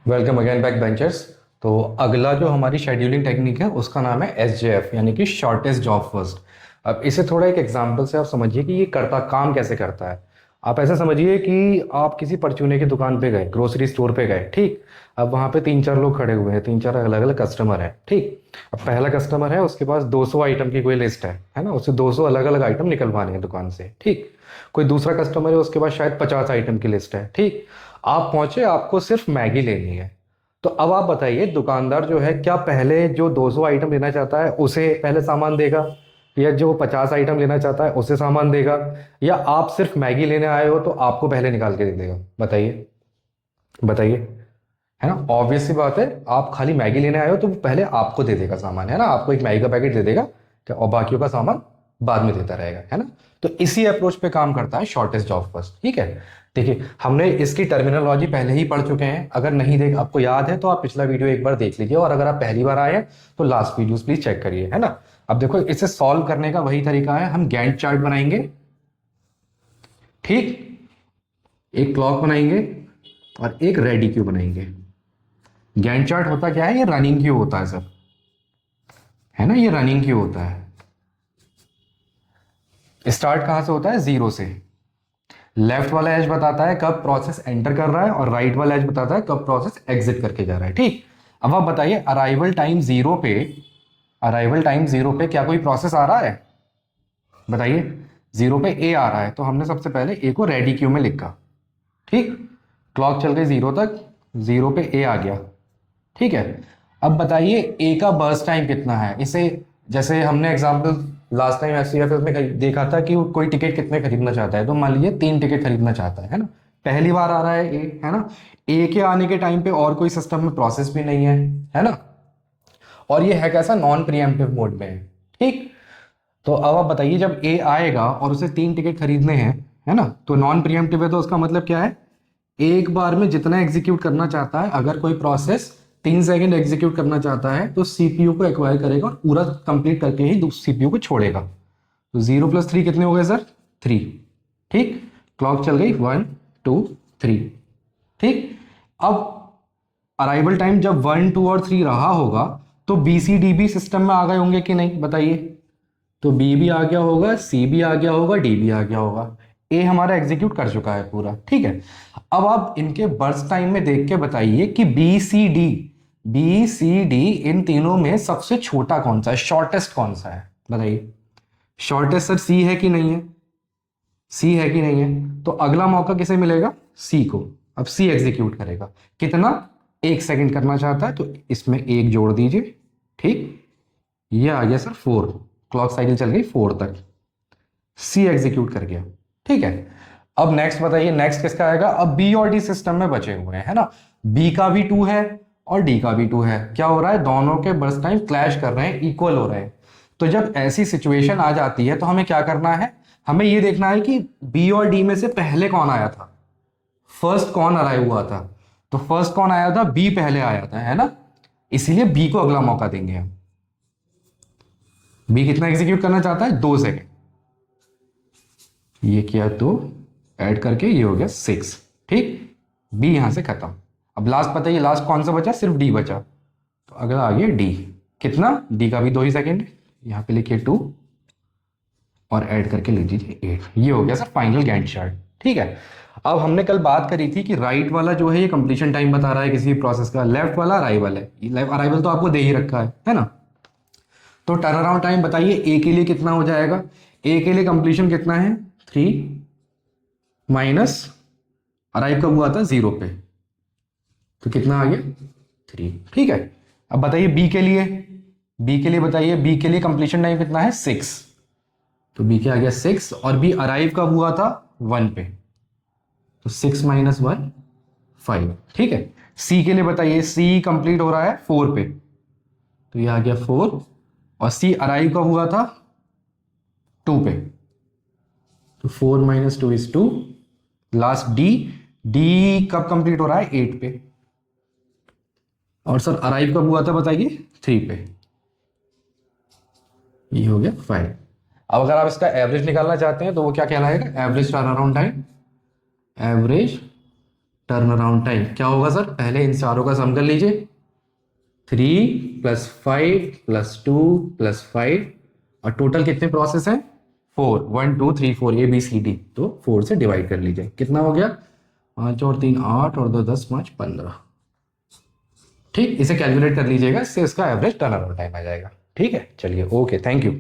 Welcome again back benchers. तो अगला जो हमारी शेड्यूलिंग टेक्निक है उसका नाम है SJF यानी कि शॉर्टेस्ट जॉब फर्स्ट। अब इसे थोड़ा एक एग्जांपल से आप समझिए कि ये करता काम कैसे करता है। आप ऐसे समझिए कि आप किसी परचूने की दुकान पे गए, ग्रोसरी स्टोर पे गए, ठीक। अब वहाँ पे तीन चार लोग खड़े हुए हैं, तीन चार अलग अलग कस्टमर हैं, ठीक। अब पहला कस्टमर है, उसके पास 200 आइटम की कोई लिस्ट है ना, उससे 200 अलग अलग आइटम निकलवाने हैं दुकान से, ठीक। कोई दूसरा कस्टमर है, उसके पास शायद 50 आइटम की लिस्ट है, ठीक। आप पहुंचे, आपको सिर्फ मैगी लेनी है। तो अब आप बताइए, दुकानदार जो है क्या पहले जो 200 आइटम लेना चाहता है उसे पहले सामान देगा, या जो 50 आइटम लेना चाहता है उसे सामान देगा, या आप सिर्फ मैगी लेने आए हो तो आपको पहले निकाल के दे देगा? बताइए, बताइए। है ना, ऑब्वियस सी बात है। आप खाली मैगी लेने आए हो तो वो पहले आपको दे देगा सामान, है ना, आपको एक मैगी का पैकेट दे देगा क्या, और बाकियों का सामान बाद में देता रहेगा, है ना। तो इसी अप्रोच पे काम करता है शॉर्टेस्ट जॉब फर्स्ट, ठीक है। देखिए, हमने इसकी टर्मिनोलॉजी पहले ही पढ़ चुके हैं। अगर नहीं देख आपको याद है तो आप पिछला वीडियो एक बार देख लीजिए, और अगर आप पहली बार आए हैं तो लास्ट वीडियोस प्लीज चेक करिए, है ना। अब देखो, इसे सॉल्व करने का वही तरीका है, हम गैंट चार्ट बनाएंगे, ठीक। एक क्लॉक बनाएंगे और एक रेडी क्यू बनाएंगे। गैंट चार्ट होता क्या है, ये रनिंग क्यू होता है सर, है ना, ये रनिंग क्यू होता है। स्टार्ट कहां से होता है, जीरो से। लेफ्ट वाला एज बताता है कब प्रोसेस एंटर कर रहा है, और राइट वाला एज बताता है कब प्रोसेस एग्जिट करके जा रहा है, ठीक। अब आप बताइए, अराइवल टाइम जीरो पे, अराइवल टाइम जीरो पे क्या कोई प्रोसेस आ रहा है? बताइए। जीरो पे ए आ रहा है, तो हमने सबसे पहले ए को रेडी क्यू में लिखा, ठीक। क्लॉक चल गई जीरो तक, जीरो पे ए आ गया, ठीक है। अब बताइए ए का बर्स्ट टाइम कितना है। इसे जैसे हमने एग्जांपल लास्ट टाइम एफसीएफ में देखा था कि कोई टिकट कितने खरीदना चाहता है, तो मान लीजिए 3 टिकट खरीदना चाहता है ना। पहली बार आ रहा है ए, है ना। ए के आने के टाइम पे और कोई सिस्टम में प्रोसेस भी नहीं है ना। और ये है कैसा, नॉन प्रीएम्प्टिव मोड में है, ठीक। तो अब आप बताइए, जब ए आएगा और उसे 3 टिकट खरीदने हैं, है ना, तो नॉन प्रीएम्प्टिव है, तो उसका मतलब क्या है, एक बार में जितना एग्जीक्यूट करना चाहता है, अगर कोई प्रोसेस 3 सेकंड एग्जीक्यूट करना चाहता है तो सीपीयू को एक्वायर करेगा और पूरा कंप्लीट करके ही सीपीयू को छोड़ेगा। तो 0 + 3 कितने हो गए सर, 3, ठीक। क्लॉक चल गई 1 2 3, ठीक। अब अराइवल टाइम जब 1 2 और 3 रहा होगा तो BCDB सिस्टम में आ गए होंगे कि नहीं, बताइए। तो बी भी आ गया होगा, सी भी आ गया होगा, डी भी आ गया होगा। ए हमारा एग्जीक्यूट कर चुका है पूरा, ठीक है। अब आप इनके बर्स्ट टाइम में देख के बताइए कि बी सी डी इन तीनों में सबसे छोटा कौन सा है, शॉर्टेस्ट कौन सा है, बताइए। शॉर्टेस्ट सर सी है कि नहीं है, सी है कि नहीं है, तो अगला मौका किसे मिलेगा, सी को। अब सी एग्जीक्यूट करेगा कितना, 1 सेकंड करना चाहता है तो इसमें एक जोड़ दीजिए, ठीक। ये आ गया सर 4, क्लॉक साइकिल चल गई 4 तक, सी एग्जीक्यूट कर गया, ठीक है। अब नेक्स्ट बताइए, नेक्स्ट किसका आएगा, अब बी और डी सिस्टम में बचे हुए हैं, है ना। बी का भी 2 है और डी का भी 2 है, क्या हो रहा है, दोनों के बर्स्ट टाइम क्लैश कर रहे हैं, इक्वल हो रहे हैं। तो जब ऐसी सिचुएशन आ जाती है तो हमें क्या करना है, हमें ये देखना है कि बी और डी में से पहले कौन आया था, फर्स्ट कौन अराइव हुआ था। तो फर्स्ट कौन आया था, बी पहले आया था, है ना। इसीलिए बी को अगला मौका देंगे हम। बी कितना एग्जीक्यूट करना चाहता है, 2 सेकेंड। ये किया तो ऐड करके ये हो गया 6, ठीक। बी यहां से खत्म। अब लास्ट पता है, ये लास्ट कौन सा बचा, सिर्फ डी बचा, तो अगला आ गया डी। कितना, डी का भी 2 ही सेकेंड, यहां पे लिखिए 2 और ऐड करके लिख दीजिए 8। ये हो गया सर फाइनल गैंट चार्ट, ठीक है। अब हमने कल बात करी थी कि राइट वाला जो है ये कंप्लीशन टाइम बता रहा है किसी भी प्रोसेस का, लेफ्ट वाला अराइवल है। अराइवल तो आपको दे ही रखा है ना। तो टर्न अराउंड टाइम बताइए ए के लिए कितना हो जाएगा, ए के लिए कंप्लीशन कितना है, 3 माइनस अराइव कब हुआ था, 0 पे, तो कितना आ गया, 3, ठीक है। अब बताइए बी के लिए, बी के लिए बताइए, बी के लिए कंप्लीशन टाइम कितना है, 6, तो बी के आ गया 6, और बी अराइव कब हुआ था, 1 पे, तो 6 - 1 5, ठीक है। सी के लिए बताइए, सी कंप्लीट हो रहा है 4 पे, तो ये आ गया 4, और सी अराइव कब हुआ था, 2 पे, तो 4 - 2 = 2। लास्ट डी, डी कब कंप्लीट हो रहा है, 8 पे, और सर अराइव कब हुआ था बताइए, 3 पे, ये हो गया 5। अब अगर आप इसका एवरेज निकालना चाहते हैं तो वो क्या कहलाएगा, average turn around time, average turn around time क्या होगा सर, पहले इन चारों का सम कर लीजिए, 3 + 5 + 2 + 5 और टोटल कितने प्रोसेस हैं, 4, 1 2 3 4 ABCD, तो 4 से डिवाइड कर लीजिए, कितना हो गया, 5 और 3 8 और 2 10 5 15। ठीक, इसे कैलकुलेट कर लीजिएगा, इससे इसका एवरेज टर्न अराउंड टाइम आ जाएगा। ठीक है, चलिए, ओके, थैंक यू।